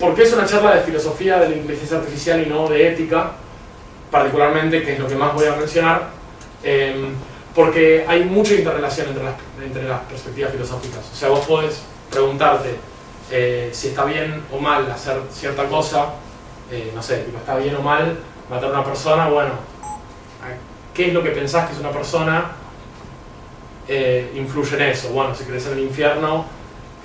¿por qué es una charla de filosofía de la inteligencia artificial y no de ética? Particularmente, que es lo que más voy a mencionar, porque hay mucha interrelación entre las perspectivas filosóficas. O sea, vos podés preguntarte si está bien o mal hacer cierta cosa, no sé, tipo, está bien o mal matar a una persona, bueno, ¿qué es lo que pensás que es una persona? Influye en eso. Bueno, si crees en el infierno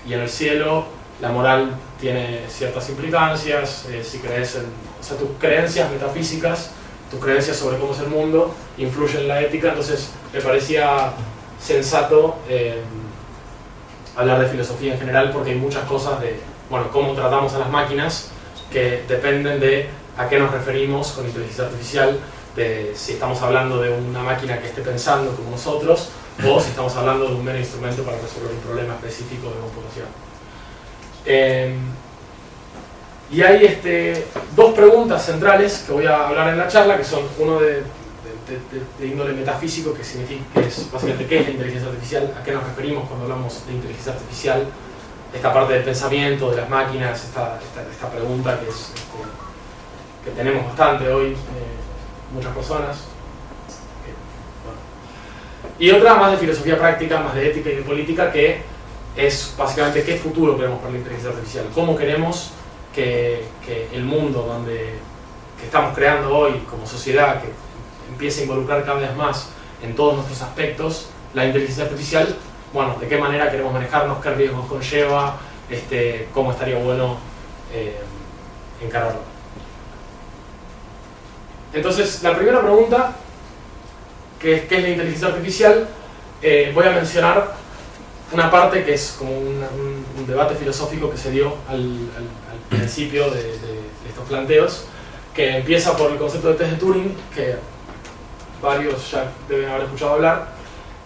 y en el cielo, la moral tiene ciertas implicancias. Si crees en, o sea, tus creencias metafísicas, tus creencias sobre cómo es el mundo, influyen en la ética. Entonces me parecía sensato hablar de filosofía en general, porque hay muchas cosas de, bueno, cómo tratamos a las máquinas que dependen de a qué nos referimos con inteligencia artificial, de si estamos hablando de una máquina que esté pensando como nosotros, o si estamos hablando de un mero instrumento para resolver un problema específico de computación. Y hay dos preguntas centrales que voy a hablar en la charla, que son uno de índole metafísico, que significa, que es básicamente qué es la inteligencia artificial, a qué nos referimos cuando hablamos de inteligencia artificial, esta parte del pensamiento, de las máquinas, esta pregunta que tenemos bastante hoy, muchas personas. Y otra más de filosofía práctica, más de ética y de política, que es básicamente qué futuro queremos para la inteligencia artificial, cómo queremos que el mundo que estamos creando hoy como sociedad, que empiece a involucrar cada vez más en todos nuestros aspectos la inteligencia artificial, bueno, de qué manera queremos manejarnos, qué riesgos conlleva, cómo estaría bueno encararlo. Entonces, la primera pregunta, que es la inteligencia artificial, voy a mencionar una parte que es como un debate filosófico que se dio al principio de estos planteos, que empieza por el concepto de test de Turing, que varios ya deben haber escuchado hablar.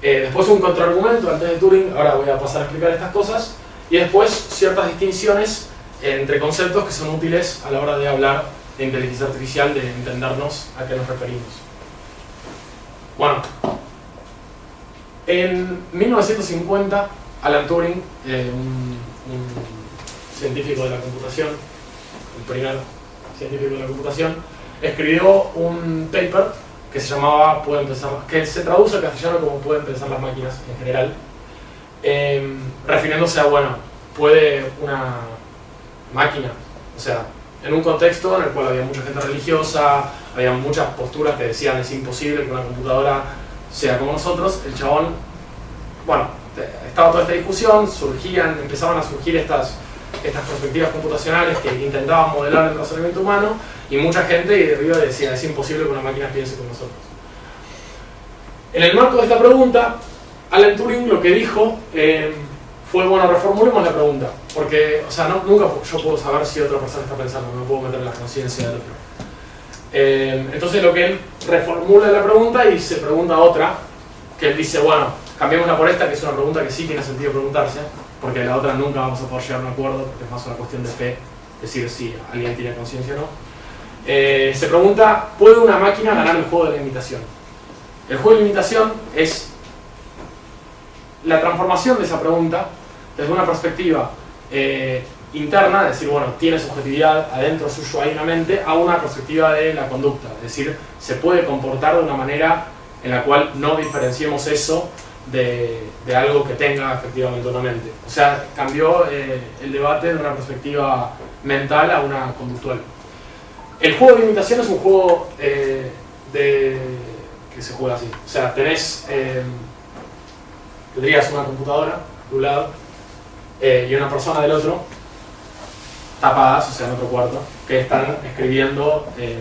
Después un contraargumento al test de Turing, ahora voy a pasar a explicar estas cosas, y después ciertas distinciones entre conceptos que son útiles a la hora de hablar de inteligencia artificial, de entendernos a qué nos referimos. Bueno, en 1950, Alan Turing, un científico de la computación, el primer científico de la computación, escribió un paper que se llamaba que se traduce al castellano como Pueden pensar las máquinas en general, refiriéndose a, bueno, puede una máquina, o sea, en un contexto en el cual había mucha gente religiosa, había muchas posturas que decían es imposible que una computadora sea como nosotros, el chabón, bueno, estaba toda esta discusión, empezaban a surgir estas perspectivas computacionales que intentaban modelar el razonamiento humano, y mucha gente de arriba decía es imposible que una máquina piense como nosotros. En el marco de esta pregunta, Alan Turing lo que dijo fue, bueno, reformulemos la pregunta, porque, o sea, nunca yo puedo saber si otra persona está pensando, no puedo meter en la conciencia del otro. Entonces lo que él reformula la pregunta y se pregunta otra, que él dice, bueno, cambiémosla por esta, que es una pregunta que sí tiene sentido preguntarse, porque la otra nunca vamos a poder llegar a un acuerdo, porque es más una cuestión de fe, decir si alguien tiene conciencia o no. Se pregunta, ¿puede una máquina ganar el juego de la imitación? El juego de la imitación es la transformación de esa pregunta desde una perspectiva interna, es decir, bueno, tiene subjetividad, adentro suyo hay una mente, a una perspectiva de la conducta, es decir, se puede comportar de una manera en la cual no diferenciemos eso de algo que tenga efectivamente una mente. O sea, cambió el debate de una perspectiva mental a una conductual. El juego de imitación es un juego que se juega así. O sea, tendrías una computadora de un lado y una persona del otro, tapadas, o sea, en otro cuarto, que están escribiendo en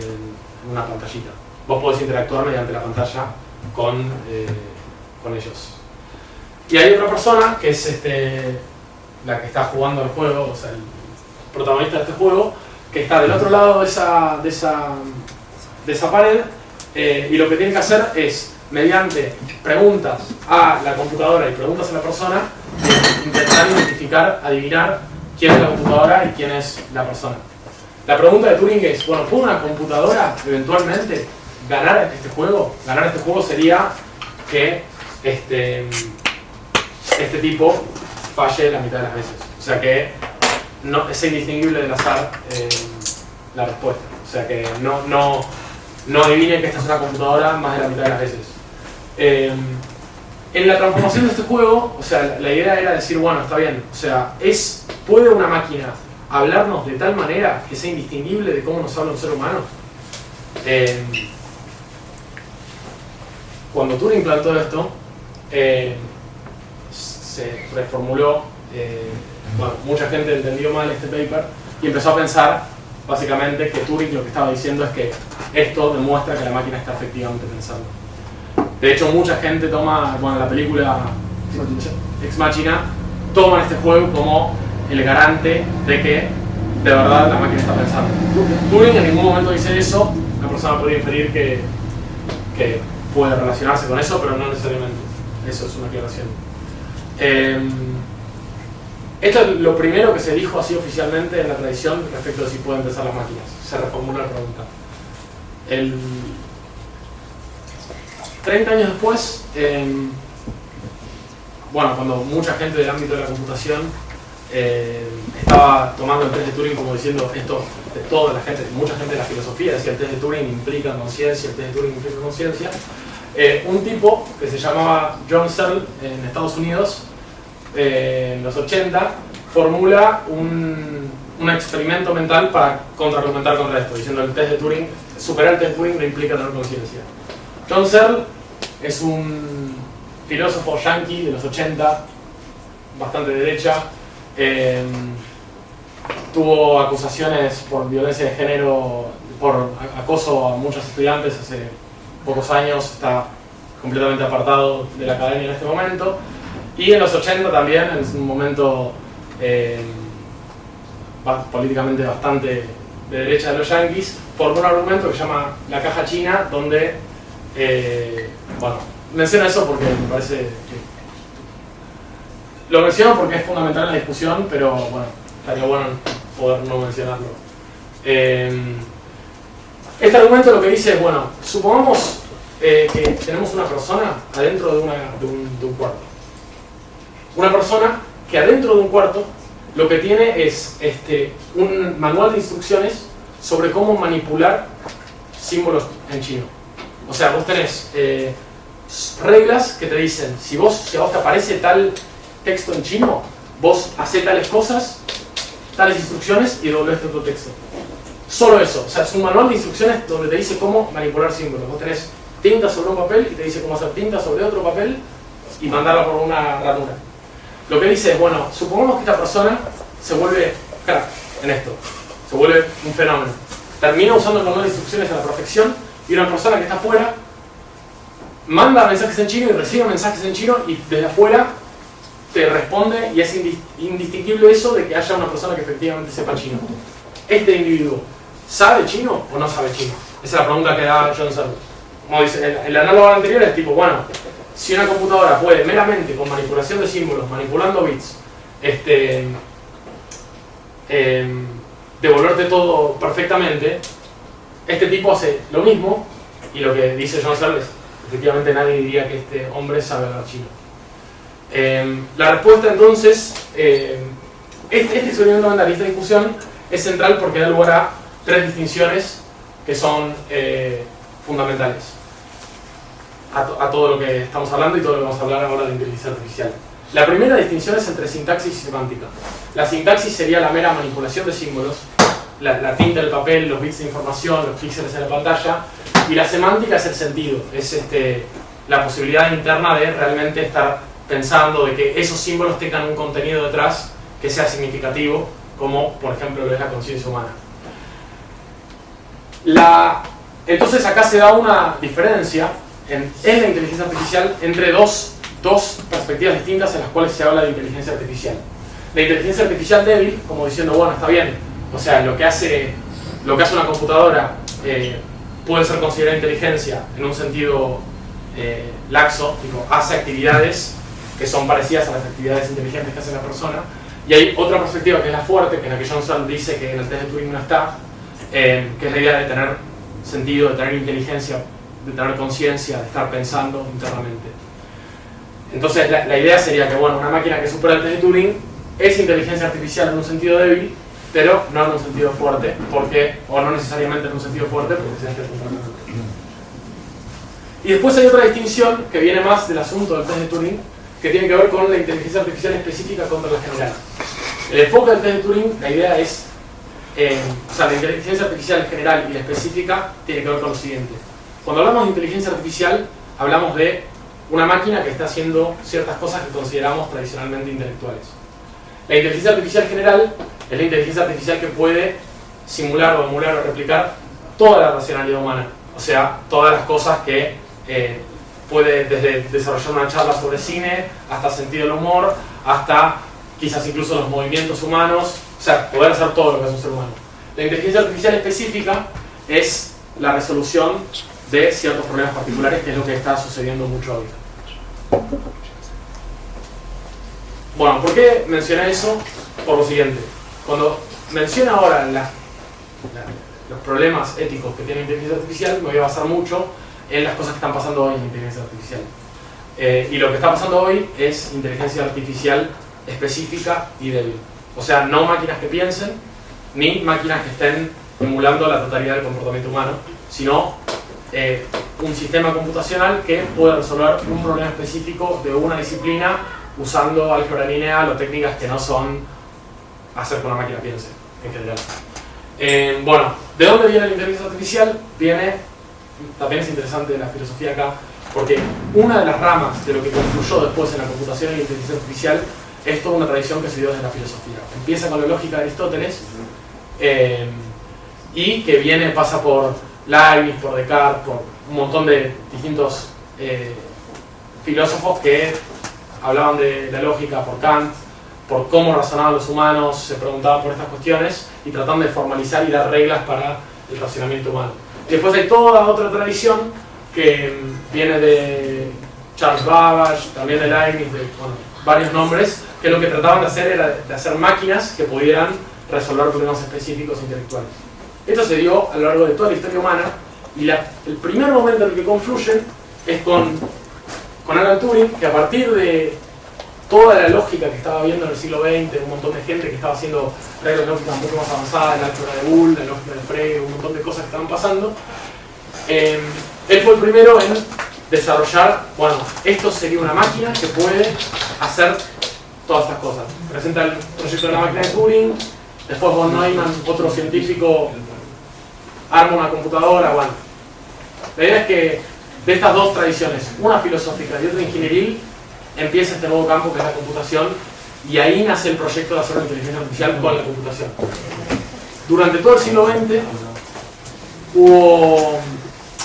una pantallita. Vos podés interactuar mediante la pantalla con ellos. Y hay otra persona que es la que está jugando el juego, o sea, el protagonista de este juego, que está del otro lado de esa pared, y lo que tiene que hacer es, mediante preguntas a la computadora y preguntas a la persona, intentar identificar, adivinar quién es la computadora y quién es la persona. La pregunta de Turing es, bueno, ¿puede una computadora eventualmente ganar este juego? Ganar este juego sería que este tipo falle la mitad de las veces. O sea, que no, es indistinguible del azar la respuesta. O sea que no adivinen que esta es una computadora más de la mitad de las veces. En la transformación de este juego, o sea, la idea era decir, bueno, está bien, o sea, ¿puede una máquina hablarnos de tal manera que sea indistinguible de cómo nos habla un ser humano? Cuando Turing planteó esto, se reformuló, bueno, mucha gente entendió mal este paper y empezó a pensar, básicamente, que Turing lo que estaba diciendo es que esto demuestra que la máquina está efectivamente pensando. De hecho, mucha gente toma, bueno, la película Ex Machina, toman este juego como el garante de que de verdad la máquina está pensando. Turing en ningún momento dice eso, una persona podría inferir que puede relacionarse con eso, pero no necesariamente. Eso es una aclaración. Esto es lo primero que se dijo así oficialmente en la tradición respecto de si pueden pensar las máquinas. Se reformula la pregunta. 30 años después, bueno, cuando mucha gente del ámbito de la computación estaba tomando el test de Turing como diciendo esto de toda la gente, mucha gente de la filosofía decía el test de Turing implica conciencia, el test de Turing implica conciencia. Un tipo que se llamaba John Searle en Estados Unidos, en los 80, formula un experimento mental para contraargumentar contra esto, diciendo el test de Turing, superar el test de Turing no implica tener conciencia. John Searle es un filósofo yanqui de los 80, bastante derecha, tuvo acusaciones por violencia de género, por acoso a muchos estudiantes hace pocos años, está completamente apartado de la academia en este momento, y en los 80 también, en un momento políticamente bastante de derecha de los yanquis, formó un argumento que se llama la caja china, donde, bueno, menciono eso porque me parece que lo menciono porque es fundamental en la discusión, pero bueno, estaría bueno poder no mencionarlo. Este argumento lo que dice es, bueno, supongamos que tenemos una persona adentro de un cuarto. Una persona que adentro de un cuarto lo que tiene es un manual de instrucciones sobre cómo manipular símbolos en chino. O sea, vos tenés reglas que te dicen, si a vos te aparece tal texto en chino, vos hacés tales cosas, tales instrucciones y doblés este otro texto. Solo eso, o sea, es un manual de instrucciones donde te dice cómo manipular símbolos. Vos tenés tinta sobre un papel y te dice cómo hacer tinta sobre otro papel y mandarla por una ranura. Lo que dice es, bueno, supongamos que esta persona se vuelve crack en esto, se vuelve un fenómeno. Termina usando el manual de instrucciones a la perfección y una persona que está afuera manda mensajes en chino y recibe mensajes en chino y desde afuera te responde y es indistinguible eso de que haya una persona que efectivamente sepa chino. ¿Este individuo sabe chino o no sabe chino? Esa es la pregunta que da John Searle. Como dice, el análogo anterior es tipo, bueno, si una computadora puede meramente con manipulación de símbolos, manipulando bits, devolverte todo perfectamente, este tipo hace lo mismo y lo que dice John Searle es, efectivamente nadie diría que este hombre sabe hablar chino. La respuesta entonces, este experimento mentalista de discusión es central porque da lugar a tres distinciones que son fundamentales a todo lo que estamos hablando y todo lo que vamos a hablar ahora de inteligencia artificial. La primera distinción es entre sintaxis y semántica. La sintaxis sería la mera manipulación de símbolos, la tinta del papel, los bits de información, los píxeles en la pantalla, y la semántica es el sentido, es la posibilidad interna de realmente estar pensando de que esos símbolos tengan un contenido detrás que sea significativo, como por ejemplo lo es la conciencia humana. Entonces acá se da una diferencia en la inteligencia artificial entre dos perspectivas distintas en las cuales se habla de inteligencia artificial. La inteligencia artificial débil, como diciendo, bueno, está bien, o sea, lo que hace una computadora puede ser considerada inteligencia en un sentido laxo, tipo, hace actividades que son parecidas a las actividades inteligentes que hace la persona, y hay otra perspectiva que es la fuerte, que en la que John Searle dice que en el test de Turing no está, que es la idea de tener sentido, de tener inteligencia, de tener conciencia, de estar pensando internamente. Entonces la idea sería que, bueno, una máquina que supera el test de Turing es inteligencia artificial en un sentido débil, pero no en un sentido fuerte, o no necesariamente en un sentido fuerte, porque se hace fundamental. Y después hay otra distinción que viene más del asunto del test de Turing, que tiene que ver con la inteligencia artificial específica contra la general. El enfoque del test de Turing, la idea es, o sea, la inteligencia artificial general y la específica tiene que ver con lo siguiente. Cuando hablamos de inteligencia artificial, hablamos de una máquina que está haciendo ciertas cosas que consideramos tradicionalmente intelectuales. La inteligencia artificial general es la inteligencia artificial que puede simular o emular o replicar toda la racionalidad humana. O sea, todas las cosas que puede, desde desarrollar una charla sobre cine, hasta sentido del humor, hasta quizás incluso los movimientos humanos, o sea, poder hacer todo lo que hace un ser humano. La inteligencia artificial específica es la resolución de ciertos problemas particulares, que es lo que está sucediendo mucho ahorita. Bueno, ¿por qué mencioné eso? Por lo siguiente. Cuando menciono ahora los problemas éticos que tiene la inteligencia artificial, me voy a basar mucho en las cosas que están pasando hoy en inteligencia artificial. Y lo que está pasando hoy es inteligencia artificial específica y débil. O sea, no máquinas que piensen, ni máquinas que estén emulando la totalidad del comportamiento humano, sino un sistema computacional que puede resolver un problema específico de una disciplina usando álgebra lineal o técnicas que no son hacer que una máquina piense, en general. Bueno, ¿de dónde viene la inteligencia artificial? También es interesante la filosofía acá, porque una de las ramas de lo que confluyó después en la computación y la inteligencia artificial es toda una tradición que se dio desde la filosofía. Empieza con la lógica de Aristóteles y que pasa por Leibniz, por Descartes, por un montón de distintos filósofos que hablaban de la lógica, por Kant, por cómo razonaban los humanos, se preguntaban por estas cuestiones y trataban de formalizar y dar reglas para el racionamiento humano. Y después hay toda otra tradición que viene de Charles Babbage, también de Leibniz, de varios nombres, que lo que trataban de hacer era de hacer máquinas que pudieran resolver problemas específicos intelectuales. Esto se dio a lo largo de toda la historia humana y el primer momento en el que confluyen es con Alan Turing, que a partir de toda la lógica que estaba viendo en el siglo XX, un montón de gente que estaba haciendo reglas lógicas mucho más avanzadas, la álgebra de Boole, la lógica de Frege, un montón de cosas que estaban pasando, él fue el primero en desarrollar, bueno, esto sería una máquina que puede hacer todas estas cosas. Presenta el proyecto de la máquina de Turing, después von Neumann, otro científico, arma una computadora, bueno. La idea es que de estas dos tradiciones, una filosófica y otra ingenieril, empieza este nuevo campo que es la computación, y ahí nace el proyecto de hacer una inteligencia artificial con la computación. Durante todo el siglo XX hubo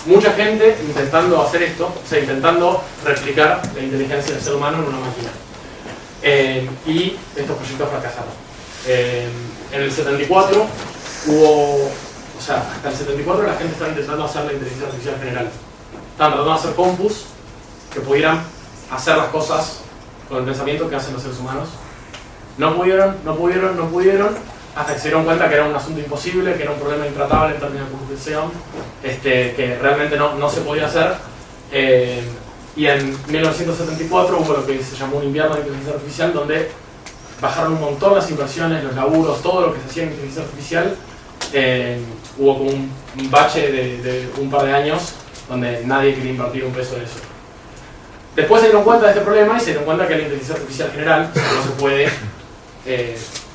mucha gente intentando hacer esto, o sea, intentando replicar la inteligencia del ser humano en una máquina. Y estos proyectos fracasaron. En el 74 hasta el 74 la gente estaba intentando hacer la inteligencia artificial general. Estaban tratando de hacer compus que pudieran hacer las cosas con el pensamiento que hacen los seres humanos. No pudieron, hasta que se dieron cuenta que era un asunto imposible, que era un problema intratable en términos de computación, que realmente no se podía hacer. Y en 1974 hubo lo que se llamó un invierno de inteligencia artificial, donde bajaron un montón las inversiones, los laburos, todo lo que se hacía en inteligencia artificial. Hubo como un bache de un par de años donde nadie quería invertir un peso en eso. Después se dieron cuenta de este problema y se dieron cuenta que la inteligencia artificial general no se puede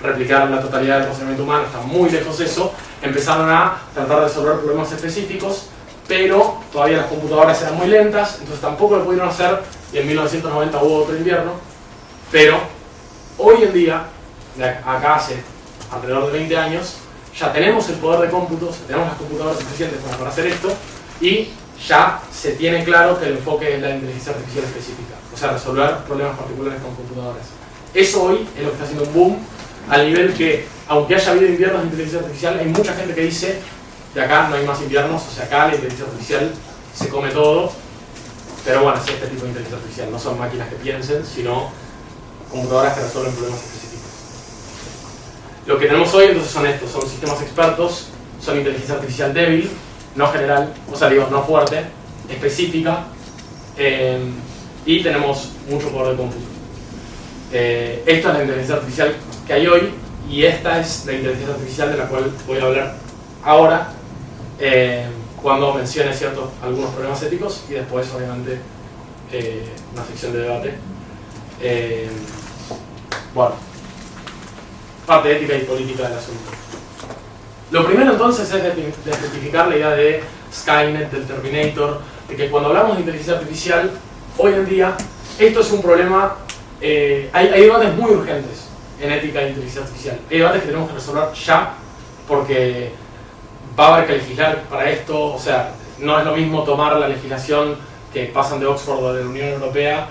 replicar la totalidad del razonamiento humano, está muy lejos de eso. Empezaron a tratar de resolver problemas específicos, pero todavía las computadoras eran muy lentas, entonces tampoco lo pudieron hacer, y en 1990 hubo otro invierno. Pero hoy en día, acá hace alrededor de 20 años, ya tenemos el poder de cómputos, tenemos las computadoras suficientes para hacer esto, y ya se tiene claro que el enfoque es la inteligencia artificial específica, o sea, resolver problemas particulares con computadoras. Eso hoy es lo que está haciendo un boom, al nivel que, aunque haya habido inviernos de inteligencia artificial, hay mucha gente que dice de acá no hay más inviernos, o sea, acá la inteligencia artificial se come todo. Pero bueno, es este tipo de inteligencia artificial, no son máquinas que piensen, sino computadoras que resuelven problemas específicos. Lo que tenemos hoy entonces son estos, son sistemas expertos, son inteligencia artificial débil, no general, o sea, digo, no fuerte, específica, y tenemos mucho poder de cómputo. Esto es la inteligencia artificial que hay hoy, y esta es la inteligencia artificial de la cual voy a hablar ahora, cuando mencione algunos problemas éticos y después, obviamente, una sección de debate. Bueno, parte ética y política del asunto. Lo primero entonces es desmitificar la idea de Skynet, del Terminator, de que cuando hablamos de inteligencia artificial, hoy en día, esto es un problema, hay debates muy urgentes en ética e inteligencia artificial. Hay debates que tenemos que resolver ya, porque va a haber que legislar para esto, o sea, no es lo mismo tomar la legislación que pasan de Oxford o de la Unión Europea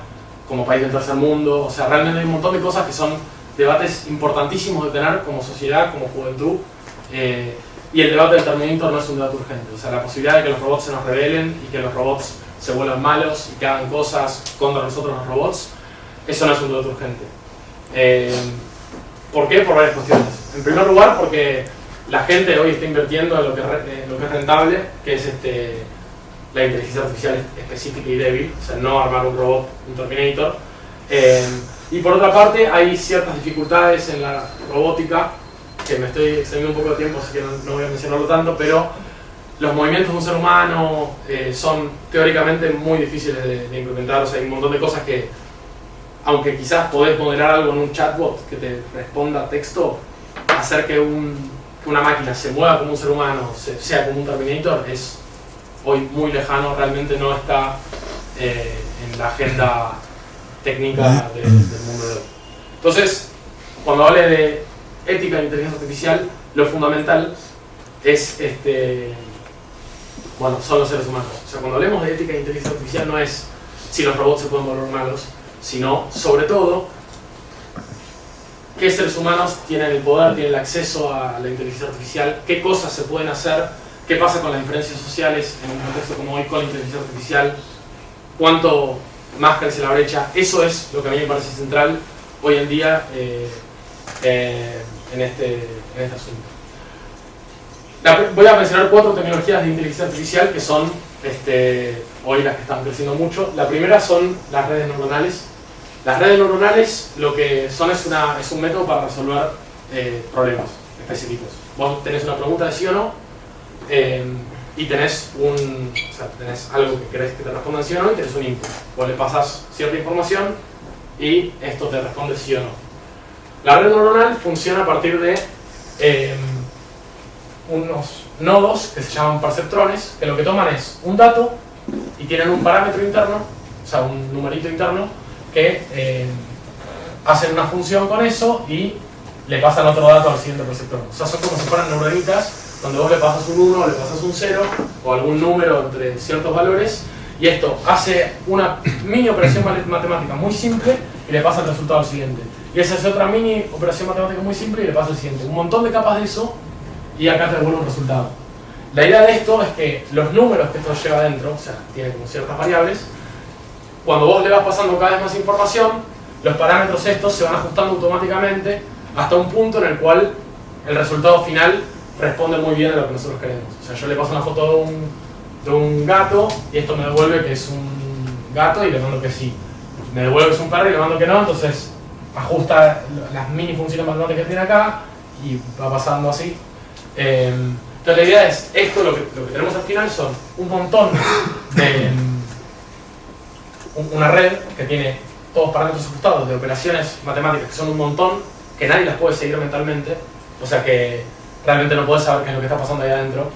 como país del tercer mundo, o sea, realmente hay un montón de cosas que son debates importantísimos de tener como sociedad, como juventud, y el debate del Terminator no es un debate urgente, o sea, la posibilidad de que los robots se nos rebelen y que los robots se vuelvan malos y que hagan cosas contra nosotros los robots, eso no es un debate urgente. ¿Por qué? Por varias cuestiones. En primer lugar, porque la gente hoy está invirtiendo en lo que es rentable, que es la inteligencia artificial específica y débil, o sea, no armar un robot, un Terminator. Y por otra parte, hay ciertas dificultades en la robótica, que me estoy extendiendo un poco de tiempo, así que no voy a mencionarlo tanto, pero los movimientos de un ser humano son teóricamente muy difíciles de implementar, o sea, hay un montón de cosas que, aunque quizás podés modelar algo en un chatbot que te responda texto, hacer que una máquina se mueva como un ser humano, sea como un Terminator, es hoy muy lejano, realmente no está en la agenda técnica del mundo de hoy. Entonces, cuando hable de ética e inteligencia artificial, lo fundamental es son los seres humanos. O sea, cuando hablemos de ética e inteligencia artificial no es si los robots se pueden volver malos, sino, sobre todo, qué seres humanos tienen el poder, tienen el acceso a la inteligencia artificial, qué cosas se pueden hacer, qué pasa con las diferencias sociales en un contexto como hoy con la inteligencia artificial, cuánto más crece la brecha. Eso es lo que a mí me parece central hoy en día en este asunto. Voy a mencionar 4 tecnologías de inteligencia artificial que son hoy las que están creciendo mucho. La primera son las redes neuronales. Las redes neuronales lo que son es un método para resolver problemas específicos. Vos tenés una pregunta de sí o no y tenés algo que querés que te responda sí o no y tenés un input. Vos le pasas cierta información y esto te responde sí o no. La red neuronal funciona a partir de unos nodos que se llaman perceptrones, que lo que toman es un dato y tienen un parámetro interno, o sea, un numerito interno, que hacen una función con eso y le pasan otro dato al siguiente perceptrón. O sea, son como si fueran neuronitas, donde vos le pasas un 1, le pasas un 0, o algún número entre ciertos valores, y esto hace una mini operación matemática muy simple y le pasa el resultado al siguiente. Y esa es otra mini operación matemática muy simple y le pasa al siguiente. Un montón de capas de eso, y acá te devuelve un resultado. La idea de esto es que los números que esto lleva adentro, o sea, tiene como ciertas variables, cuando vos le vas pasando cada vez más información, los parámetros estos se van ajustando automáticamente hasta un punto en el cual el resultado final responde muy bien a lo que nosotros queremos. O sea, yo le paso una foto de un gato y esto me devuelve que es un gato y le mando que sí. Me devuelve que es un perro y le mando que no, entonces ajusta las mini funciones matemáticas que tiene acá y va pasando así. Entonces la idea es, esto lo que tenemos al final son un montón de una red que tiene todos parámetros ajustados de operaciones matemáticas que son un montón, que nadie las puede seguir mentalmente, o sea que realmente no puedes saber qué es lo que está pasando ahí adentro.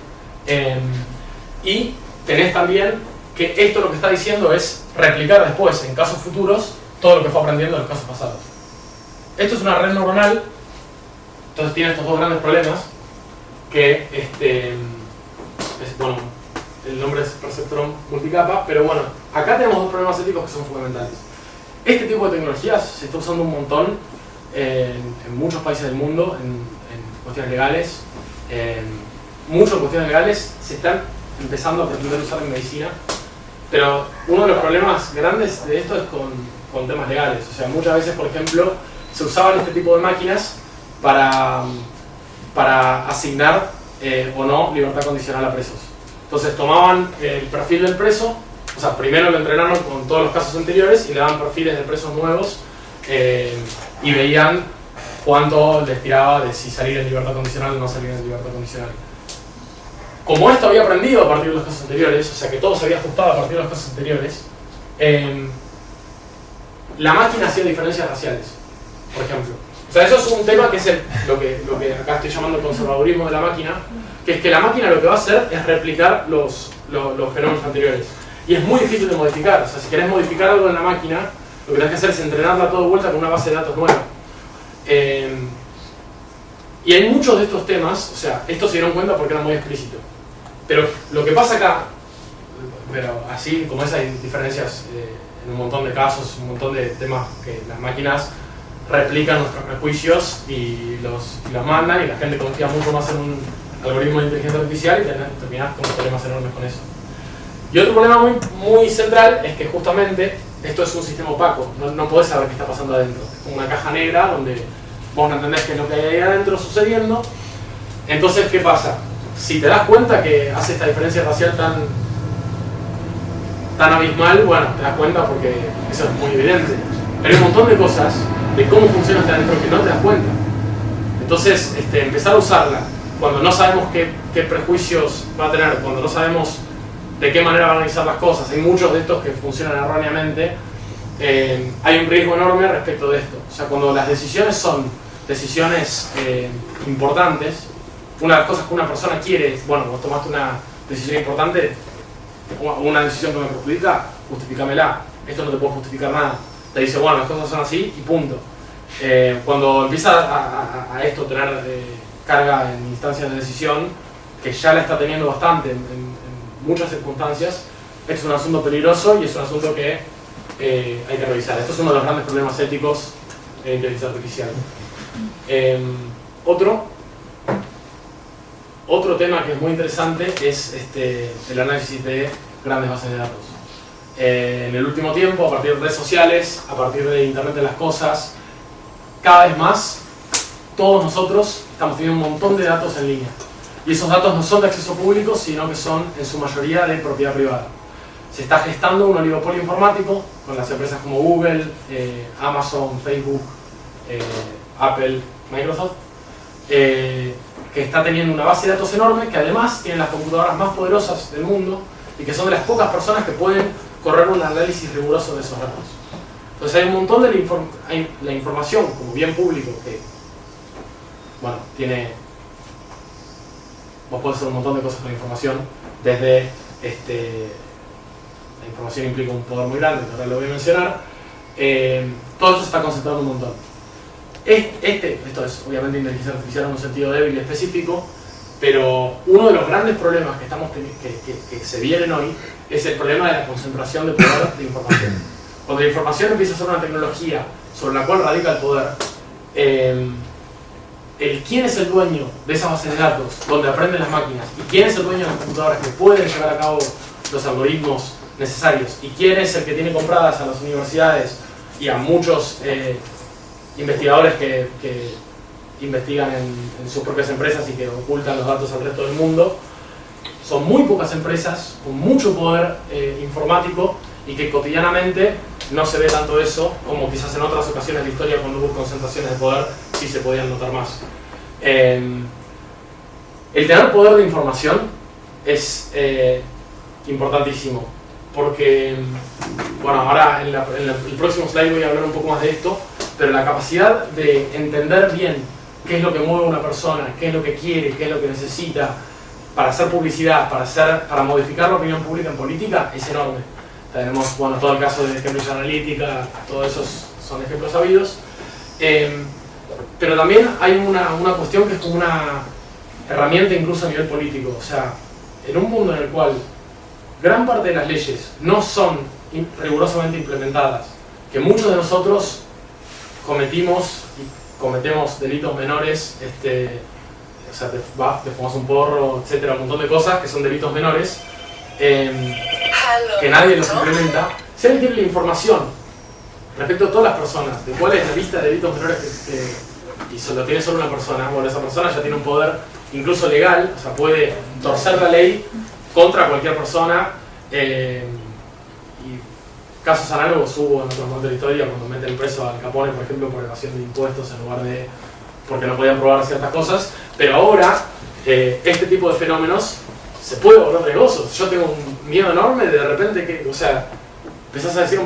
Y tenés también que esto lo que está diciendo es replicar después en casos futuros todo lo que fue aprendiendo en los casos pasados. Esto es una red neuronal, entonces tiene estos dos grandes problemas, que bueno, el nombre es perceptrón multicapa, pero bueno, acá tenemos dos problemas éticos que son fundamentales. Este tipo de tecnologías se está usando un montón en muchos países del mundo, en cuestiones legales. Muchas cuestiones legales se están empezando a pretender usar en medicina, pero uno de los problemas grandes de esto es con temas legales. O sea, muchas veces, por ejemplo, se usaban este tipo de máquinas para asignar o no libertad condicional a presos. Entonces tomaban el perfil del preso, o sea, primero lo entrenaron con todos los casos anteriores y le daban perfiles de presos nuevos y veían cuánto les tiraba de si salir en libertad condicional o no salir en libertad condicional. Como esto había aprendido a partir de los casos anteriores, o sea que todo se había ajustado a partir de los casos anteriores, la máquina hacía diferencias raciales, por ejemplo. O sea, eso es un tema que es lo que acá estoy llamando el conservadurismo de la máquina, que es que la máquina lo que va a hacer es replicar los fenómenos anteriores. Y es muy difícil de modificar. O sea, si querés modificar algo en la máquina, lo que tenés que hacer es entrenarla todo de vuelta con una base de datos nueva. Y hay muchos de estos temas, o sea, esto se dieron cuenta porque era muy explícito. Pero lo que pasa acá, pero así como es, hay diferencias en un montón de casos, un montón de temas que las máquinas replican nuestros prejuicios y los mandan, y la gente confía mucho más en un algoritmo de inteligencia artificial y terminás con problemas enormes con eso. Y otro problema muy central es que justamente esto es un sistema opaco, no podés saber qué está pasando adentro. Es como una caja negra donde vos no entendés qué es lo que hay ahí adentro sucediendo. Entonces, ¿qué pasa? Si te das cuenta que hace esta diferencia racial tan abismal, bueno, te das cuenta porque eso es muy evidente. Pero hay un montón de cosas de cómo funciona este adentro que no te das cuenta. Entonces, empezar a usarla cuando no sabemos qué prejuicios va a tener, cuando no sabemos de qué manera van a analizar las cosas, hay muchos de estos que funcionan erróneamente, hay un riesgo enorme respecto de esto. O sea, cuando las decisiones son decisiones importantes, una de las cosas que una persona quiere es, bueno, vos tomaste una decisión importante, una decisión que me perjudica, justifícamela, esto no te puedo justificar nada. Te dice, bueno, las cosas son así y punto. Cuando empieza a esto tener carga en instancias de decisión, que ya la está teniendo bastante en muchas circunstancias, esto es un asunto peligroso y es un asunto que hay que revisar. Esto es uno de los grandes problemas éticos de inteligencia artificial. Otro tema que es muy interesante es el análisis de grandes bases de datos. En el último tiempo, a partir de redes sociales, a partir de Internet de las cosas, cada vez más todos nosotros estamos teniendo un montón de datos en línea. Y esos datos no son de acceso público, sino que son en su mayoría de propiedad privada. Se está gestando un oligopolio informático con las empresas como Google, Amazon, Facebook, Apple, Microsoft, que está teniendo una base de datos enorme, que además tienen las computadoras más poderosas del mundo y que son de las pocas personas que pueden correr un análisis riguroso de esos datos. Entonces hay un montón de la información como bien público que, bueno, vos podés hacer un montón de cosas con la información, desde la información implica un poder muy grande, que ahora lo voy a mencionar. Todo esto se está concentrando un montón. Esto es obviamente inteligencia artificial en un sentido débil y específico, pero uno de los grandes problemas que se vienen hoy es el problema de la concentración de poder de información. Cuando la información empieza a ser una tecnología sobre la cual radica el poder, quién es el dueño de esa base de datos donde aprenden las máquinas y quién es el dueño de las computadoras que pueden llevar a cabo los algoritmos necesarios y quién es el que tiene compradas a las universidades y a muchos investigadores que investigan en sus propias empresas y que ocultan los datos al resto del mundo. Son muy pocas empresas con mucho poder informático y que cotidianamente no se ve tanto eso como quizás en otras ocasiones de la historia cuando hubo concentraciones de poder sí se podían notar más. El tener poder de información es importantísimo porque, bueno, ahora en el próximo slide voy a hablar un poco más de esto, pero la capacidad de entender bien qué es lo que mueve a una persona, qué es lo que quiere, qué es lo que necesita para hacer publicidad, para modificar la opinión pública en política es enorme. Tenemos, bueno, todo el caso de Cambridge Analytica, todos esos son ejemplos sabidos. Pero también hay una cuestión que es como una herramienta incluso a nivel político. O sea, en un mundo en el cual gran parte de las leyes no son rigurosamente implementadas, que muchos de nosotros cometemos delitos menores, o sea, te fumas un porro, etcétera, un montón de cosas que son delitos menores, que nadie los implementa. Si alguien tiene la información respecto a todas las personas, de cuál es la lista de delitos menores y lo tiene solo una persona, bueno, esa persona ya tiene un poder incluso legal, o sea, puede torcer la ley contra cualquier persona, y casos análogos hubo en otros momentos de la historia cuando meten preso al Capone, por ejemplo, por evasión de impuestos en lugar de porque no podían probar ciertas cosas, pero ahora este tipo de fenómenos se puede volver riesgosos. Yo tengo un miedo enorme de repente que, o sea, empezás a decir,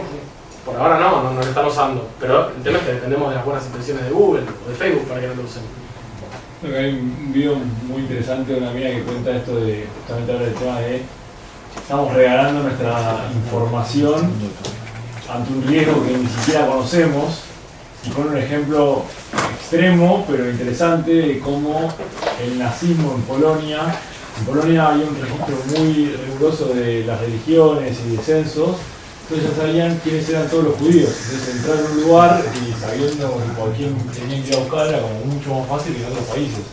por ahora no lo están usando, pero el tema es que dependemos de las buenas intenciones de Google o de Facebook para que no lo usen. Hay un video muy interesante de una amiga que cuenta esto de justamente ahora el tema de estamos regalando nuestra información ante un riesgo que ni siquiera conocemos, y pone un ejemplo extremo pero interesante de cómo el nazismo en Polonia había un registro muy riguroso de las religiones y de censos, entonces ya sabían quiénes eran todos los judíos, entonces entrar a un lugar y sabiendo a quién tenían que ir a buscar era como mucho más fácil que en otros países.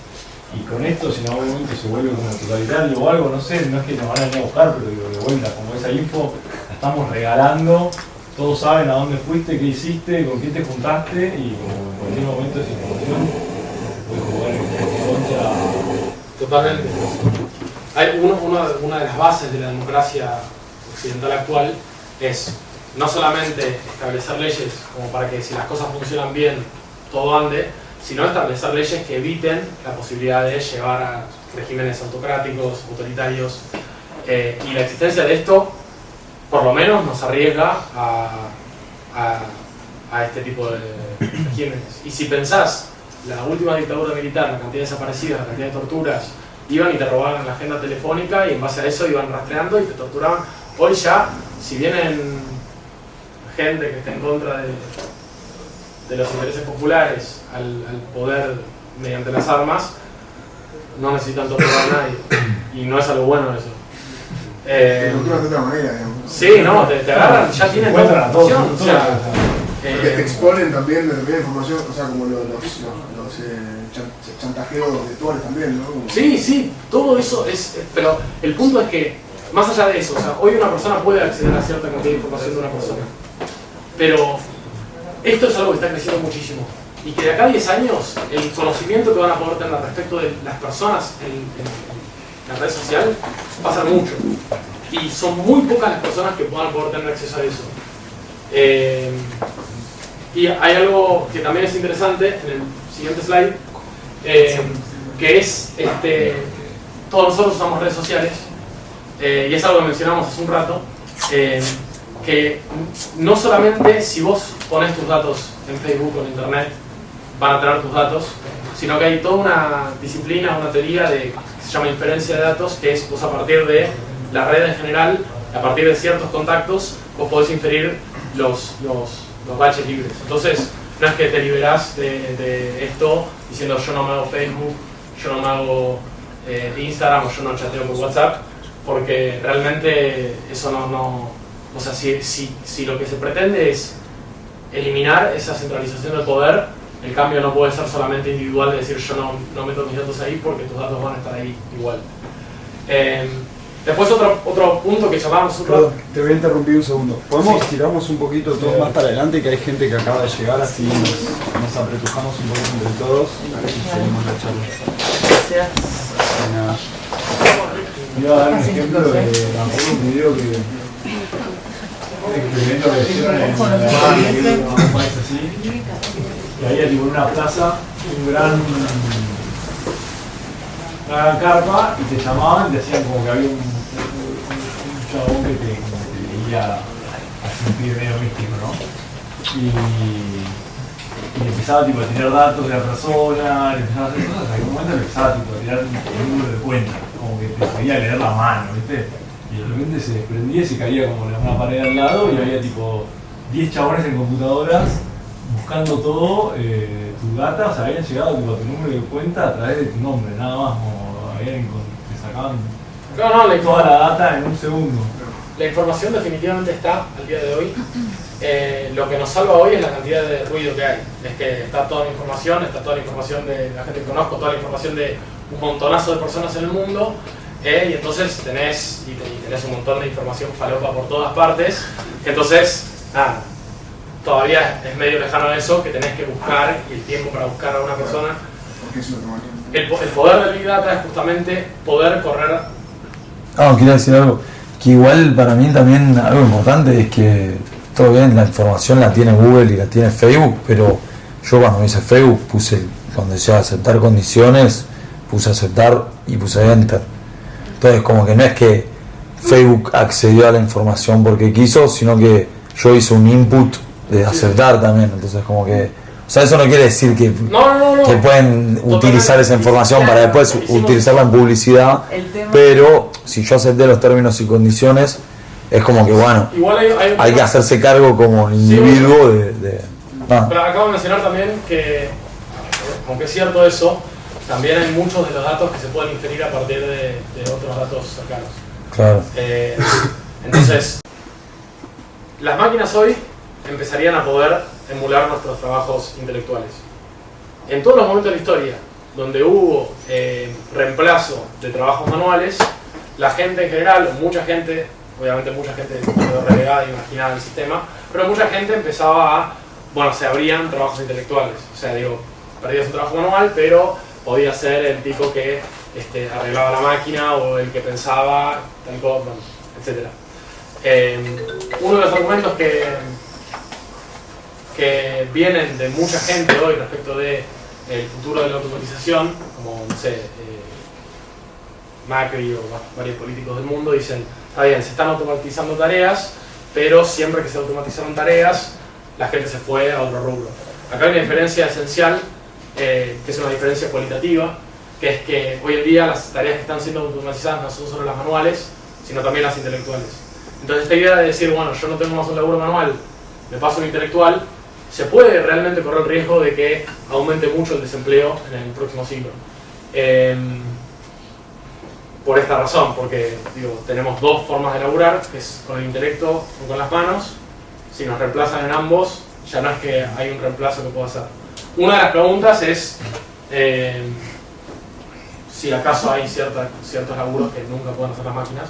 Y con esto, si en algún momento se vuelve como totalitario o algo, no sé, no es que nos van a ir a buscar, pero digo, de vuelta, como esa info la estamos regalando, todos saben a dónde fuiste, qué hiciste, con quién te juntaste, y como en cualquier momento esa información puede jugar en contra. Totalmente. Hay una de las bases de la democracia occidental actual es no solamente establecer leyes como para que si las cosas funcionan bien todo ande, sino establecer leyes que eviten la posibilidad de llevar a regímenes autocráticos, autoritarios, y la existencia de esto por lo menos nos arriesga a este tipo de regímenes. Y si pensás, la última dictadura militar, la cantidad de desaparecidas, la cantidad de torturas, iban y te robaban la agenda telefónica y en base a eso iban rastreando y te torturaban. Hoy ya, si vienen gente que está en contra de los intereses populares al poder mediante las armas, no necesitan torturar a nadie. Y no es algo bueno eso. Te torturan de otra manera, digamos. Sí, no, te agarran, ya tienen toda la información. O sea, porque te exponen también determinada información, o sea, como los chantajeos virtuales también, ¿no? Como... Sí, todo eso es. Pero el punto es que, más allá de eso, o sea, hoy una persona puede acceder a cierta cantidad de información de una persona. Pero esto es algo que está creciendo muchísimo. Y que de acá a 10 años, el conocimiento que van a poder tener respecto de las personas en la red social va a ser mucho. Y son muy pocas las personas que puedan poder tener acceso a eso. Y hay algo que también es interesante en el siguiente slide, que es, todos nosotros usamos redes sociales, y es algo que mencionamos hace un rato, que no solamente si vos pones tus datos en Facebook o en Internet van a tener tus datos, sino que hay toda una disciplina, una teoría que se llama inferencia de datos, que es vos a partir de la red en general, a partir de ciertos contactos, vos podés inferir los baches libres. Entonces, no es que te liberás de esto diciendo yo no me hago Facebook, yo no me hago Instagram o yo no chateo por WhatsApp, porque realmente eso no o sea, si lo que se pretende es eliminar esa centralización del poder, el cambio no puede ser solamente individual de decir yo no meto mis datos ahí porque tus datos van a estar ahí igual. Después otro punto que llamamos un rato. Te voy a interrumpir un segundo. ¿Podemos tirarnos un poquito todos más para adelante, que hay gente que acaba de llegar, así nos apretujamos un poquito entre todos y seguimos la charla? Gracias. Voy a dar un ejemplo de un video que experimento que hicieron en un país así, que había tipo en una plaza una gran carpa y te llamaban y te hacían como que había un chabón que te leía a sentir medio místico, ¿no? Y empezaba tipo, a tirar datos de la persona, le empezaba a hacer cosas, hasta que en un momento le empezaba tipo, a tirar el número de cuenta, como que te podía leer la mano, ¿viste? Y de repente se desprendía y se caía como en una pared al lado y había tipo 10 chabones en computadoras buscando todo, tu data, o sea, habían llegado tipo, a tu número de cuenta a través de tu nombre, nada más, como te sacaban toda la data en un segundo. La información definitivamente está al día de hoy. Lo que nos salva hoy es la cantidad de ruido que hay. Es que está toda la información de la gente que conozco, toda la información de un montonazo de personas en el mundo, y entonces tenés un montón de información falopa por todas partes. Entonces, nada, todavía es medio lejano eso, que tenés que buscar, y el tiempo para buscar a una persona. El poder del Big Data es justamente poder correr. Quería decir algo, que igual para mí también algo importante es que todo bien, la información la tiene Google y la tiene Facebook, pero yo cuando me hice Facebook puse cuando decía aceptar condiciones, puse aceptar y puse enter. Entonces como que no es que Facebook accedió a la información porque quiso, sino que yo hice un input de aceptar también. Entonces como que, o sea, eso no quiere decir que, que pueden utilizar esa información para después utilizarla en publicidad, pero si yo acepté los términos y condiciones, es como que bueno, hay que hacerse cargo como individuo Pero acabo de mencionar también que, aunque es cierto eso, también hay muchos de los datos que se pueden inferir a partir de otros datos cercanos. Claro. Entonces, las máquinas hoy empezarían a poder emular nuestros trabajos intelectuales. En todos los momentos de la historia donde hubo reemplazo de trabajos manuales, la gente en general, mucha gente, obviamente mucha gente quedó relegada y marginada del sistema, pero mucha gente empezaba a, bueno, se abrían trabajos intelectuales. O sea, digo, perdías un trabajo manual, pero podía ser el tipo que arreglaba la máquina o el que pensaba, tal cosa, etc. Uno de los argumentos que vienen de mucha gente hoy respecto de el futuro de la automatización, como, no sé, Macri o varios políticos del mundo dicen, está bien, se están automatizando tareas, pero siempre que se automatizaron tareas, la gente se fue a otro rubro. Acá hay una diferencia esencial, que es una diferencia cualitativa, que es que hoy en día las tareas que están siendo automatizadas no son solo las manuales, sino también las intelectuales. Entonces esta idea de decir, bueno, yo no tengo más un laburo manual, me paso un intelectual, se puede realmente correr el riesgo de que aumente mucho el desempleo en el próximo siglo. Por esta razón, porque digo, tenemos dos formas de laburar, que es con el intelecto o con las manos. Si nos reemplazan en ambos, ya no es que hay un reemplazo que pueda hacer. Una de las preguntas es si acaso hay ciertos laburos que nunca pueden hacer las máquinas.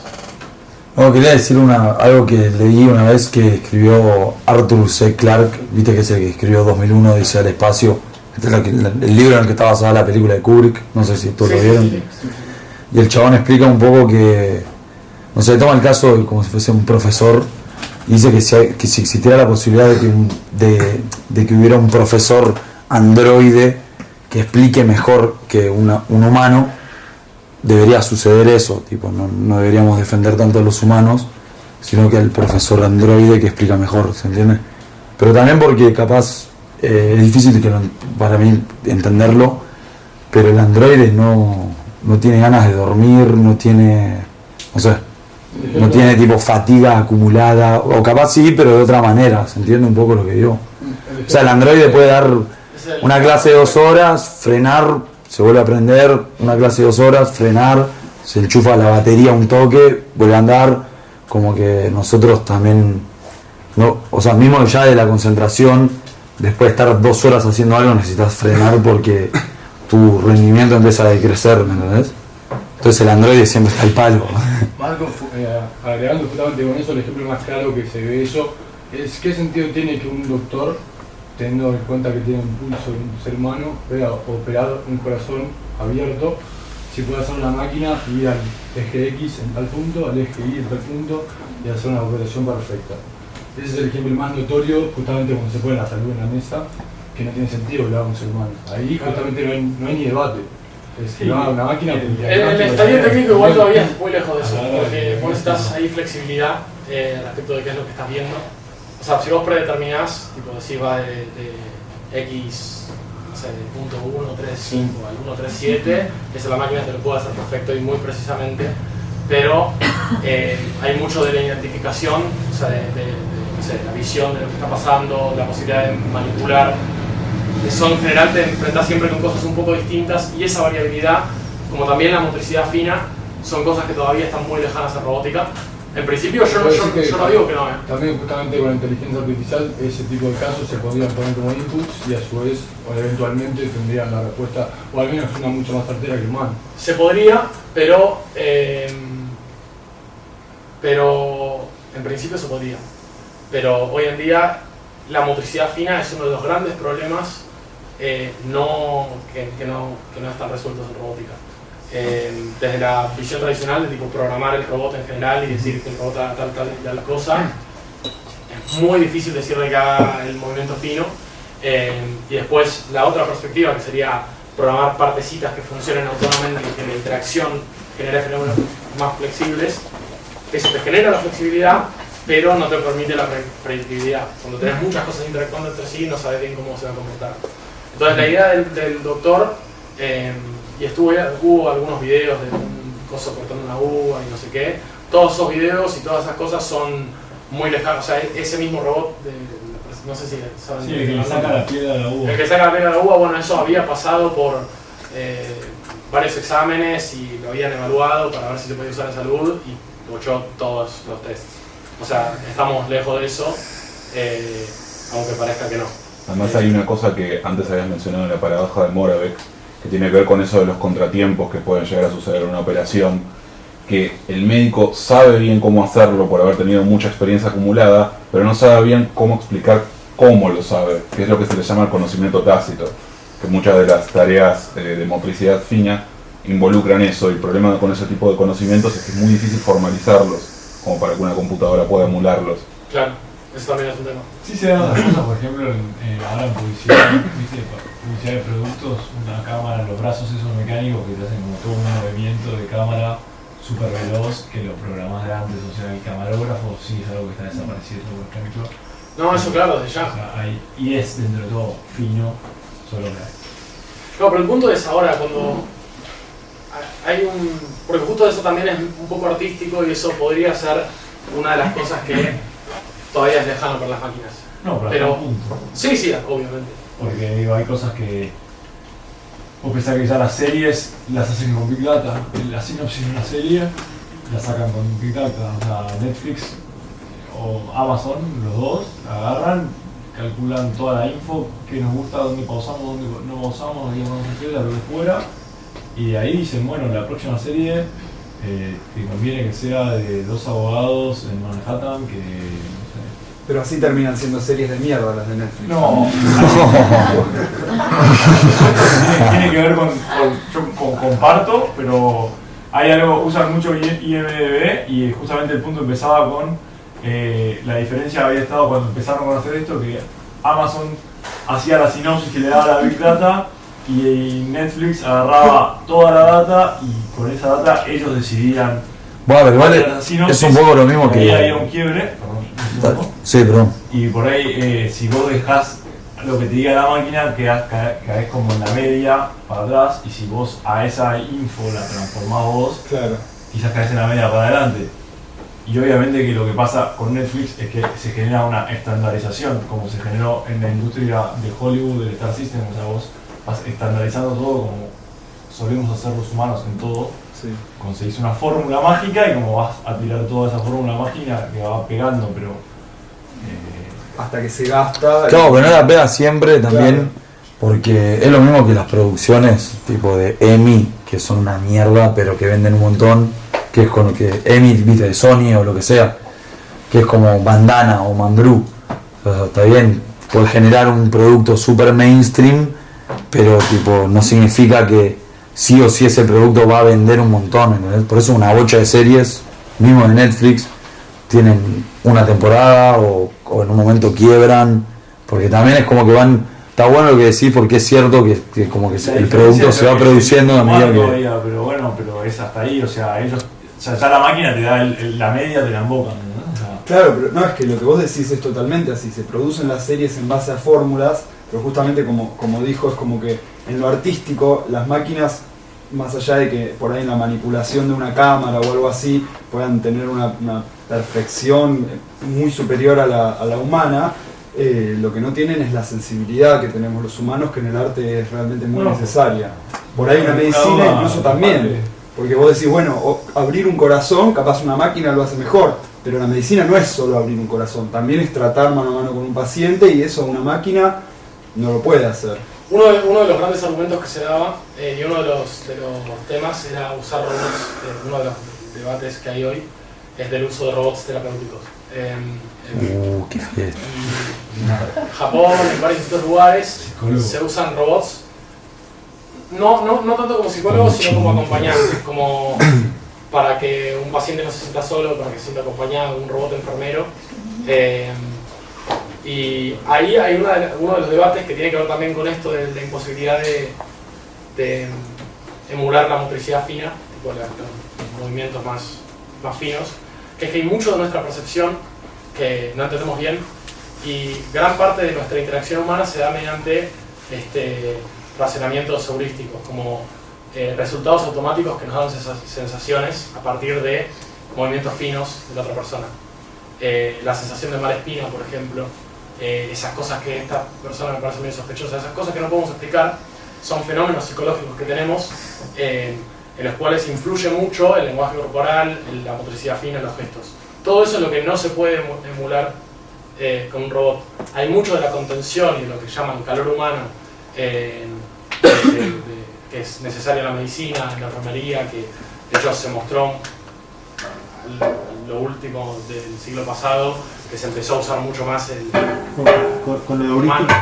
No, quería decir algo que leí una vez que escribió Arthur C. Clarke, viste que es el que escribió 2001 Odisea del Espacio, este es el libro en el que está basada la película de Kubrick, no sé si todos lo vieron. Sí. Y el chabón explica un poco que, no sé, toma el caso de como si fuese un profesor y dice que si existiera la posibilidad de que hubiera un profesor androide que explique mejor que un humano, debería suceder eso, tipo, no deberíamos defender tanto a los humanos, sino que al profesor androide que explica mejor, ¿se entiende? Pero también porque capaz es difícil para mí entenderlo, pero el androide no tiene ganas de dormir, no tiene, no sé, no tiene tipo fatiga acumulada, o capaz sí, pero de otra manera, ¿se entiende un poco lo que digo? O sea, el androide puede dar una clase de 2 horas, frenar, se vuelve a prender, una clase de 2 horas, frenar, se enchufa la batería un toque, vuelve a andar, como que nosotros también, no, o sea, mismo ya de la concentración, después de estar 2 horas haciendo algo necesitas frenar porque tu rendimiento empieza a decrecer, ¿me entendés? Entonces el androide siempre está al palo. Marco, agregando justamente con eso, el ejemplo más claro que se ve eso, es qué sentido tiene que un doctor, teniendo en cuenta que tiene un pulso de un ser humano, pueda operar un corazón abierto, si puede hacer una máquina y ir al eje X en tal punto, al eje Y en tal punto, y hacer una operación perfecta. Ese es el ejemplo más notorio, justamente cuando se pone la salud en la mesa, que no tiene sentido hablar a un ser humano. Ahí justamente no hay ni debate. Es que no, una máquina... El estadio técnico igual todavía es muy lejos de eso, porque vos necesitas ahí flexibilidad respecto de qué es lo que estás viendo. O sea, si vos predeterminás, tipo decís va de X, no sé, de punto 1.35 al 1.37, esa la máquina te lo puede hacer perfecto y muy precisamente, pero hay mucho de la identificación, o sea, no sé, la visión de lo que está pasando, la posibilidad de manipular. Eso en general te enfrentas siempre con cosas un poco distintas y esa variabilidad, como también la motricidad fina, son cosas que todavía están muy lejanas a robótica. En principio yo no digo que no. También justamente con la inteligencia artificial ese tipo de casos se podrían poner como inputs y a su vez eventualmente tendrían la respuesta, o al menos una mucho más certera que el humano. Se podría, pero en principio se podría. Pero hoy en día la motricidad fina es uno de los grandes problemas que no están resueltos en robótica. Desde la visión tradicional de tipo programar el robot en general y decir que el robot haga tal cosa, es muy difícil decirle que haga el movimiento fino. Y después la otra perspectiva que sería programar partecitas que funcionen autónomamente y que la interacción genere fenómenos más flexibles. Eso te genera la flexibilidad, pero no te permite la predictibilidad. Cuando tenés muchas cosas interactuando entre sí, no sabes bien cómo se va a comportar. Entonces la idea del doctor, y hubo algunos videos de un coso cortando una uva y no sé qué, todos esos videos y todas esas cosas son muy lejanos. O sea, ese mismo robot, no sé si saben. Sí, el que le saca la piedra de la uva. El que saca la piedra de la uva, bueno, eso había pasado por varios exámenes y lo habían evaluado para ver si se podía usar en salud y bochó todos los tests. O sea, estamos lejos de eso, aunque parezca que no. Además hay una cosa que antes habías mencionado en la paradoja de Moravec, que tiene que ver con eso de los contratiempos que pueden llegar a suceder en una operación, que el médico sabe bien cómo hacerlo por haber tenido mucha experiencia acumulada, pero no sabe bien cómo explicar cómo lo sabe, que es lo que se le llama el conocimiento tácito, que muchas de las tareas de motricidad fina involucran eso, y el problema con ese tipo de conocimientos es que es muy difícil formalizarlos, como para que una computadora pueda emularlos. Claro, eso también es un tema. Sí se dan otras cosas, por ejemplo, ahora en publicidad, ¿viste? Publicidad de productos, una cámara, los brazos esos mecánicos que te hacen como todo un movimiento de cámara súper veloz que lo programás de antes, o sea, el camarógrafo sí es algo que está desapareciendo, por ejemplo. No, eso claro, desde ya. O sea, y es dentro de todo fino, solo que hay. No, pero el punto es ahora, cuando hay porque justo eso también es un poco artístico y eso podría ser una de las cosas que todavía es lejano para las máquinas. No, pero hasta un punto. Sí, obviamente. Porque digo, hay cosas que vos pensás que ya las series las hacen con Big Data, la sinopsis de una serie la sacan con Big Data, o sea, Netflix o Amazon, los dos, agarran, calculan toda la info, qué nos gusta, dónde pausamos, dónde no pausamos, dónde vamos a hacer, lo que fuera, y de ahí dicen, bueno, la próxima serie te conviene que sea de 2 abogados en Manhattan, que no sé. Pero así terminan siendo series de mierda las de Netflix. No, tiene que ver yo comparto, pero hay algo, usan mucho IMDb y justamente el punto empezaba con la diferencia había estado cuando empezaron a hacer esto, que Amazon hacía la sinopsis que le daba la Big Data y Netflix agarraba toda la data y con esa data ellos decidían. Bueno, pero igual es un poco lo mismo que. Ahí había un quiebre, sí, perdón. y por ahí si vos dejás lo que te diga la máquina, caes como en la media para atrás, y si vos a esa info la transformás vos, Claro. quizás caes en la media para adelante. Y obviamente que lo que pasa con Netflix es que se genera una estandarización, como se generó en la industria de Hollywood, del Star System. O sea, vos vas estandarizando todo como solemos hacer los humanos en todo. Sí. Conseguís una fórmula mágica y como vas a tirar toda esa fórmula mágica que va pegando, pero Hasta que se gasta. Claro, pero no la pega siempre también, porque es lo mismo que las producciones tipo de EMI, que son una mierda, pero que venden un montón, que es con lo que EMI, viste, de Sony o lo que sea, que es como Bandana o Mandrú. O sea, está bien, puede generar un producto super mainstream, pero tipo no significa que sí o sí ese producto va a vender un montón, ¿entendés? Por eso una bocha de series, mismo de Netflix, tienen una temporada o en un momento quiebran, porque también es como que van, está bueno lo que decís, porque es cierto que como que el producto se va produciendo a medida que... Pero bueno, pero es hasta ahí, o sea, ellos, ya la máquina te da la media, te la embocan, ¿no? O sea, Claro, pero no, es que lo que vos decís es totalmente así, se producen las series en base a fórmulas, pero justamente como dijo, es como que en lo artístico las máquinas, más allá de que por ahí en la manipulación de una cámara o algo así puedan tener una perfección muy superior a la humana, lo que no tienen es la sensibilidad que tenemos los humanos, que en el arte es realmente muy necesaria. Por ahí en la medicina incluso también, porque vos decís, bueno, abrir un corazón, capaz una máquina lo hace mejor, pero la medicina no es solo abrir un corazón, también es tratar mano a mano con un paciente, y eso una máquina no lo puede hacer. Uno de los grandes argumentos que se daba, y uno de los temas, era usar robots. Uno de los debates que hay hoy es del uso de robots terapéuticos. qué fiesta. En Japón, en varios otros lugares, se usan robots, no tanto como psicólogos, sino como acompañantes, como para que un paciente no se sienta solo, para que se sienta acompañado, un robot enfermero. Y ahí hay uno de los debates que tiene que ver también con esto de la imposibilidad de emular la motricidad fina, tipo los movimientos más finos, que es que hay mucho de nuestra percepción que no entendemos bien y gran parte de nuestra interacción humana se da mediante razonamientos heurísticos, como resultados automáticos que nos dan sensaciones a partir de movimientos finos de la otra persona. La sensación de mala espina, por ejemplo, esas cosas que esta persona me parece muy sospechosa, esas cosas que no podemos explicar, son fenómenos psicológicos que tenemos en los cuales influye mucho el lenguaje corporal, la motricidad fina, los gestos. Todo eso es lo que no se puede emular con un robot. Hay mucho de la contención y de lo que llaman calor humano que es necesario en la medicina, en la enfermería, que de hecho se mostró lo último del siglo pasado, que se empezó a usar mucho más el con lo heurístico.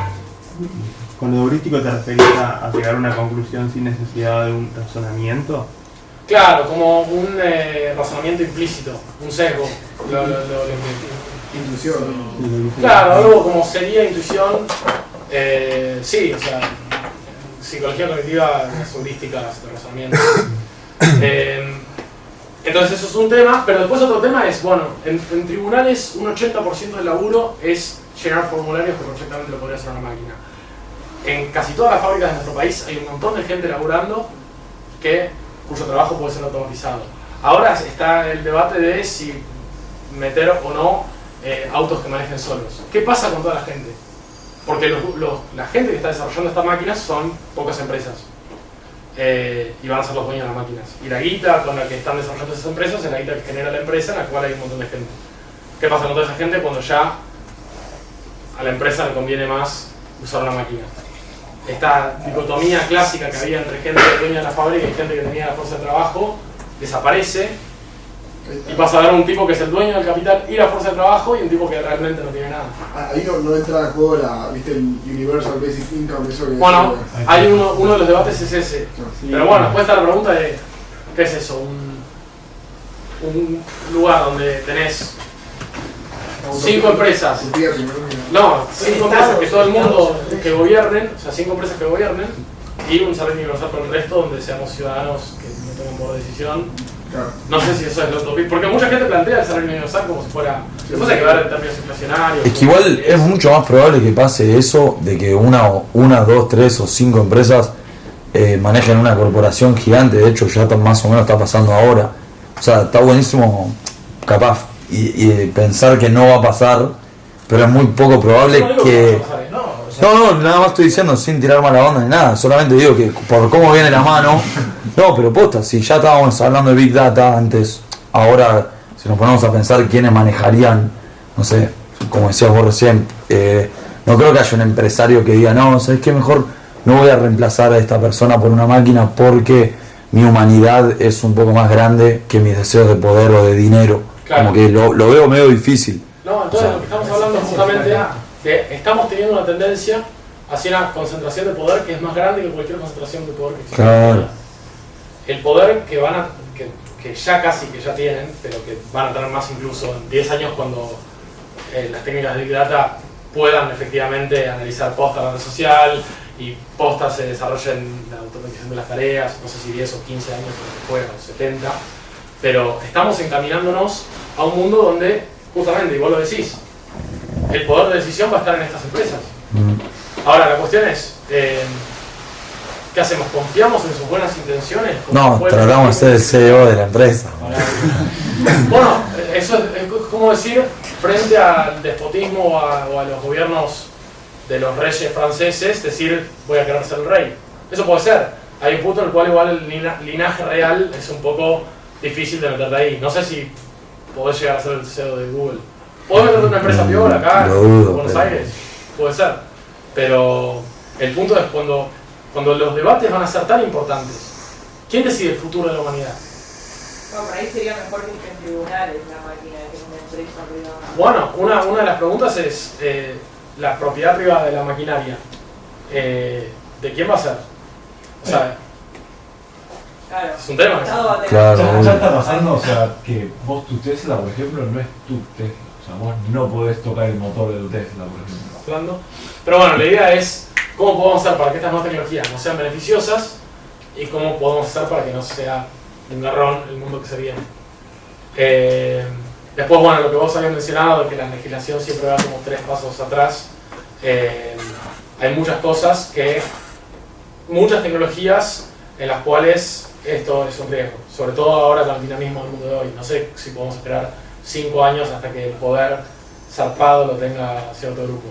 ¿Con lo heurístico te referís a llegar a una conclusión sin necesidad de un razonamiento? Claro, como un razonamiento implícito, un sesgo. Intuición. Claro, algo como sería intuición, sí, o sea, psicología cognitiva, las heurísticas de razonamiento. Entonces eso es un tema, pero después otro tema es, bueno, en tribunales un 80% del laburo es llenar formularios que perfectamente lo podría hacer una máquina. En casi todas las fábricas de nuestro país hay un montón de gente laburando cuyo trabajo puede ser automatizado. Ahora está el debate de si meter o no autos que manejen solos. ¿Qué pasa con toda la gente? Porque la gente que está desarrollando estas máquinas son pocas empresas. Y van a ser los dueños de las máquinas. Y la guita con la que están desarrollando esas empresas es la guita que genera la empresa en la cual hay un montón de gente. ¿Qué pasa con toda esa gente cuando ya a la empresa le conviene más usar una máquina? Esta dicotomía clásica que había entre gente que dueña de la fábrica y gente que tenía la fuerza de trabajo desaparece y pasa a dar un tipo que es el dueño del capital y la fuerza de trabajo y un tipo que realmente no tiene nada. Ahí no entra en juego ¿viste? El Universal Basic Income, eso que bueno, hay uno de los debates es ese. Sí. Pero bueno, después está la pregunta de ¿qué es eso? Un lugar donde tenés 5 empresas. No, 5 empresas que todo el mundo que gobiernen, o sea, 5 empresas que gobiernen y un salario universal para el resto donde seamos ciudadanos que no tengan poder de decisión. Claro. No sé si eso es la utopía, porque mucha gente plantea el salario universal como si fuera. Después hay que ver en términos inflacionarios. Es que igual es mucho más probable que pase eso de que una, 2, 3 o 5 empresas manejen una corporación gigante. De hecho, ya más o menos está pasando ahora. O sea, está buenísimo, capaz, y pensar que no va a pasar, pero es muy poco probable que. No, nada más estoy diciendo sin tirar mala onda ni nada, solamente digo que por cómo viene la mano. No, pero posta, si ya estábamos hablando de Big Data antes, ahora si nos ponemos a pensar quiénes manejarían, no sé, como decías vos recién, no creo que haya un empresario que diga, no, ¿sabes qué? Mejor no voy a reemplazar a esta persona por una máquina porque mi humanidad es un poco más grande que mis deseos de poder o de dinero. Claro. Como que lo veo medio difícil. No, entonces lo que estamos hablando justamente que estamos teniendo una tendencia hacia una concentración de poder que es más grande que cualquier concentración de poder que existe. Claro. El poder que que ya tienen, pero que van a tener más incluso en 10 años cuando las técnicas de Big Data puedan efectivamente analizar posta la red social y posta se desarrollen la automatización de las tareas, no sé si 10 o 15 años o lo que fuera, o 70, pero estamos encaminándonos a un mundo donde, justamente, y vos lo decís, el poder de decisión va a estar en estas empresas. Ahora, la cuestión es, ¿qué hacemos? ¿Confiamos en sus buenas intenciones? No, tratamos de ser el CEO de la empresa. Bueno, eso es como decir, frente al despotismo o a los gobiernos de los reyes franceses, decir, voy a querer ser el rey. Eso puede ser. Hay un punto en el cual igual el linaje real es un poco difícil de meterte ahí. No sé si podés llegar a ser el CEO de Google. ¿Podés meterte en una empresa piola acá en Buenos Aires? Puede ser. Pero el punto es cuando los debates van a ser tan importantes, ¿quién decide el futuro de la humanidad? No, por ahí sería mejor que esté en tribunales la máquina que en una empresa privada. Bueno, una de las preguntas es la propiedad privada de la maquinaria. ¿De quién va a ser? O sea, claro, es un tema. Claro. Ya está pasando, o sea, que vos tu Tesla, por ejemplo, no es tu Tesla. O sea, vos no podés tocar el motor de tu Tesla, por ejemplo. Pero bueno, la idea es cómo podemos hacer para que estas nuevas tecnologías no sean beneficiosas, y cómo podemos hacer para que no sea un garrón el mundo que se viene. Después, bueno, lo que vos habías mencionado, de que la legislación siempre va como 3 pasos atrás, hay muchas cosas muchas tecnologías en las cuales esto es un riesgo, sobre todo ahora con el dinamismo del mundo de hoy. No sé si podemos esperar 5 años hasta que el poder zarpado lo tenga cierto grupo.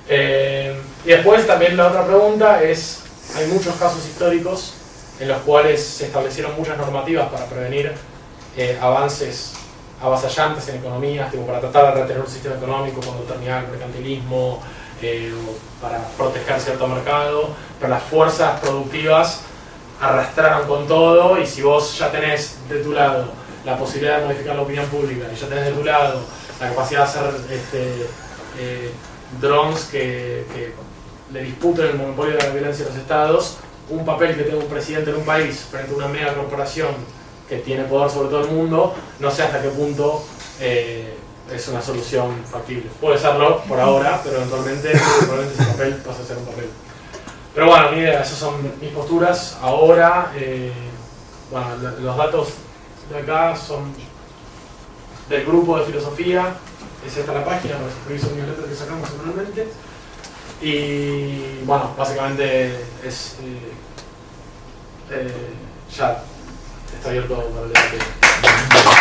Y después también la otra pregunta es, hay muchos casos históricos en los cuales se establecieron muchas normativas para prevenir avances avasallantes en economías, tipo para tratar de retener un sistema económico cuando terminaba el mercantilismo, o para proteger cierto mercado, pero las fuerzas productivas arrastraron con todo, y si vos ya tenés de tu lado la posibilidad de modificar la opinión pública y ya tenés de tu lado la capacidad de hacer drones que le disputen el monopolio de la violencia a los estados, un papel que tenga un presidente en un país frente a una mega corporación que tiene poder sobre todo el mundo, no sé hasta qué punto es una solución factible. Puede serlo por ahora, pero eventualmente ese papel pasa a ser un papel. Pero bueno, mi idea, esas son mis posturas. Ahora, bueno, los datos de acá son del grupo de filosofía. Es esta la página para suscribirse a un newsletter que sacamos semanalmente. Y bueno, básicamente es ya está abierto para el debate.